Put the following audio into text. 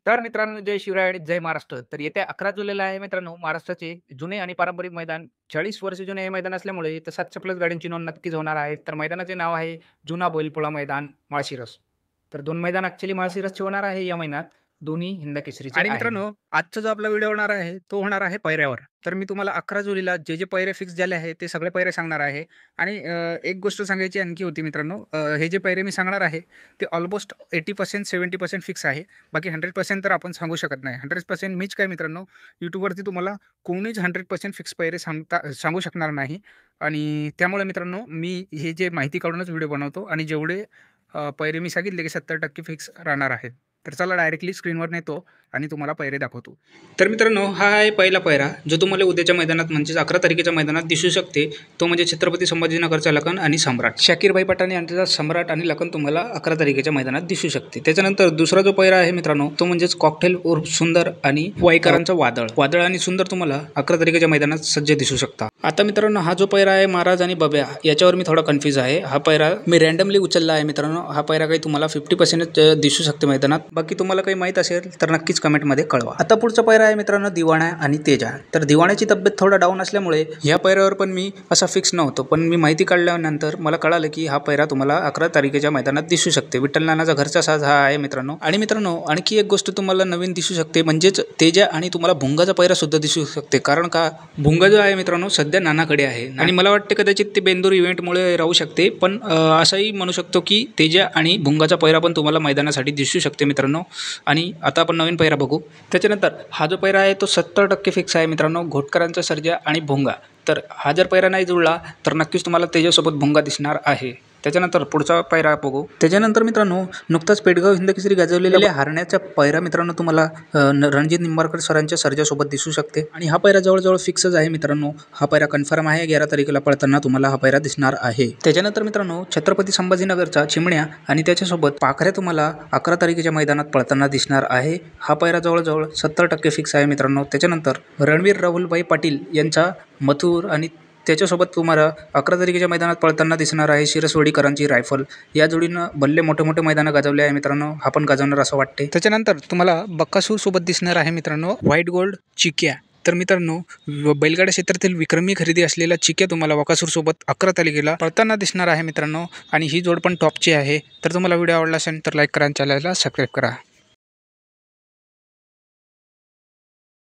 तर मित्रांनो, जय शिवराय आणि जय महाराष्ट्र. तर येत्या 11 जुलैला आहे मित्रांनो, महाराष्ट्राचे जुने आणि पारंपरिक मैदान 40 वर्ष जुने हे मैदान असल्यामुळे इथं 700 प्लस गाड्यांची नोंद नक्कीच होणार आहे. तर मैदानाचे नाव आहे जुना बैलपोळा मैदान माळशिरस. तर 2 मैदान ॲक्चुअली माळशिरसचे होणार आहे या महिन्यात. दोन्ही हिंद केसरीचे आणि आहे. मित्रांनो, आजचा जो आपला व्हिडिओ होणार आहे, तो होणार आहे पैऱ्यावर. तर मी तुम्हाला 11 जुलैला जे पैरे फिक्स झाले आहे, ते सगळे पैरे सांगणार आहे. आणि एक गोष्ट सांगायची आणखी होती मित्रांनो, हे जे पैरे मी सांगणार आहे, ते ऑलमोस्ट 80% 70% फिक्स आहे. बाकी 100% तर आपण सांगू शकत नाही. 100% मीच काय मित्रांनो, YouTubeवरती तुम्हाला कोणीच 100% फिक्स पैरे सांगू शकणार नाही. आणि त्यामुळे मित्रांनो, मी हे जे माहिती काढूनच व्हिडिओ बनवतो आणि जेवढे पैरे मी सांगितले की 70% फिक्स राहणार आहेत. तर चला डायरेक्टली स्क्रीनवर नेतो आणि तुम्हाला पैरे दाखवतो. तर मित्रांनो, हा आहे पहिला पैरा जो तुम्हाला उद्याच्या मैदानात म्हणजेच 11 तारखेच्या मैदानात दिसू शकते. तो म्हणजे छत्रपती संभाजीनगरचा लखन आणि सम्राट. शाकीरभाई पठाण यांचा सम्राट आणि लखन तुम्हाला 11 तारखेच्या मैदानात दिसू शकते. त्याच्यानंतर दुसरा जो पैरा आहे मित्रांनो, तो म्हणजेच कॉकटेल उर्फ सुंदर आणि वाईकरांचा वादळ आणि सुंदर तुम्हाला 11 तारखेच्या मैदानात सज्ज दिसू शकता. आता मित्रांनो, हा जो पैरा आहे महाराज आणि बब्या, याच्यावर मी थोडा कन्फ्यूज आहे. हा पैरा मी रँडमली उचलला आहे मित्रांनो. हा पैरा काही तुम्हाला 50% दिसू शकते मैदानात. बाकी तुम्हाला काही माहीत असेल तर नक्कीच कमेंटमध्ये कळवा. आता पुढचा पैरा आहे मित्रांनो दिवाणा आणि तेजा. तर दिवाण्याची तब्येत थोडा डाऊन असल्यामुळे ह्या पैऱ्यावर पण मी असा फिक्स नव्हतो, पण मी माहिती काढल्यानंतर मला कळालं की हा पैरा तुम्हाला 11 तारखेच्या मैदानात दिसू शकते. विठ्ठल नानाचा घरचा साज हा आहे मित्रांनो. आणि मित्रांनो, आणखी एक गोष्ट तुम्हाला नवीन दिसू शकते, म्हणजेच तेजा आणि तुम्हाला भुंगाचा पैरा सुद्धा दिसू शकते. कारण का, भुंगा जो आहे मित्रांनो सध्या नानाकडे आहे आणि मला वाटते कदाचित ते बेंदूर इव्हेंटमुळे राहू शकते. पण असंही म्हणू शकतो की तेजा आणि भुंगाचा पैरा पण तुम्हाला मैदानासाठी दिसू शकते मित्रांनो. आणि आता आपण नवीन पैरा बघू. त्याच्यानंतर हा जो पैरा आहे तो 70% फिक्स आहे मित्रांनो, घोटकरांचा सर्जा आणि भुंगा. तर हा जर पैरा नाही जुळला तर नक्कीच तुम्हाला तेजासोबत भुंगा दिसणार आहे. त्याच्यानंतर पुढचा पैरा बघू. त्याच्यानंतर मित्रांनो, नुकताच पेडगाव हिंदकेसरी गाजवलेल्या हारण्याचा पैरा मित्रांनो तुम्हाला रणजित निंबाळकर सरांच्या सर्जासोबत दिसू शकते. आणि हा पैरा जवळजवळ फिक्सच आहे मित्रांनो. हा पैरा कन्फर्म आहे. 11 तारखेला पळताना तुम्हाला हा पैरा दिसणार आहे. त्याच्यानंतर मित्रांनो, छत्रपती संभाजीनगरचा चिमण्या आणि त्याच्यासोबत पाखऱ्या तुम्हाला 11 तारखेच्या मैदानात पळताना दिसणार आहे. हा पैरा जवळजवळ 70% फिक्स आहे मित्रांनो. त्याच्यानंतर रणवीर राहुलभाई पाटील यांचा मथुर आणि त्याच्यासोबत तुम्हाला 11 तारखेच्या मैदानात पळताना दिसणार आहे शिरसवडीकरांची रायफल. या जोडीनं भल्ले मोठे मैदानं गाजवले आहे मित्रांनो. हा पण गाजवणार असं वाटते. त्याच्यानंतर तुम्हाला बक्कासूर सोबत दिसणार आहे मित्रांनो व्हाईट गोल्ड चिक्या. तर मित्रांनो, बैलगाडा क्षेत्रातील विक्रमी खरेदी असलेला चिक्या तुम्हाला बकासूर सोबत 11 तारखेला पळताना दिसणार आहे मित्रांनो. आणि ही जोड पण टॉपची आहे. तर तुम्हाला व्हिडिओ आवडला असेल तर लाईक करा आणि चॅनलला सबस्क्राईब करा.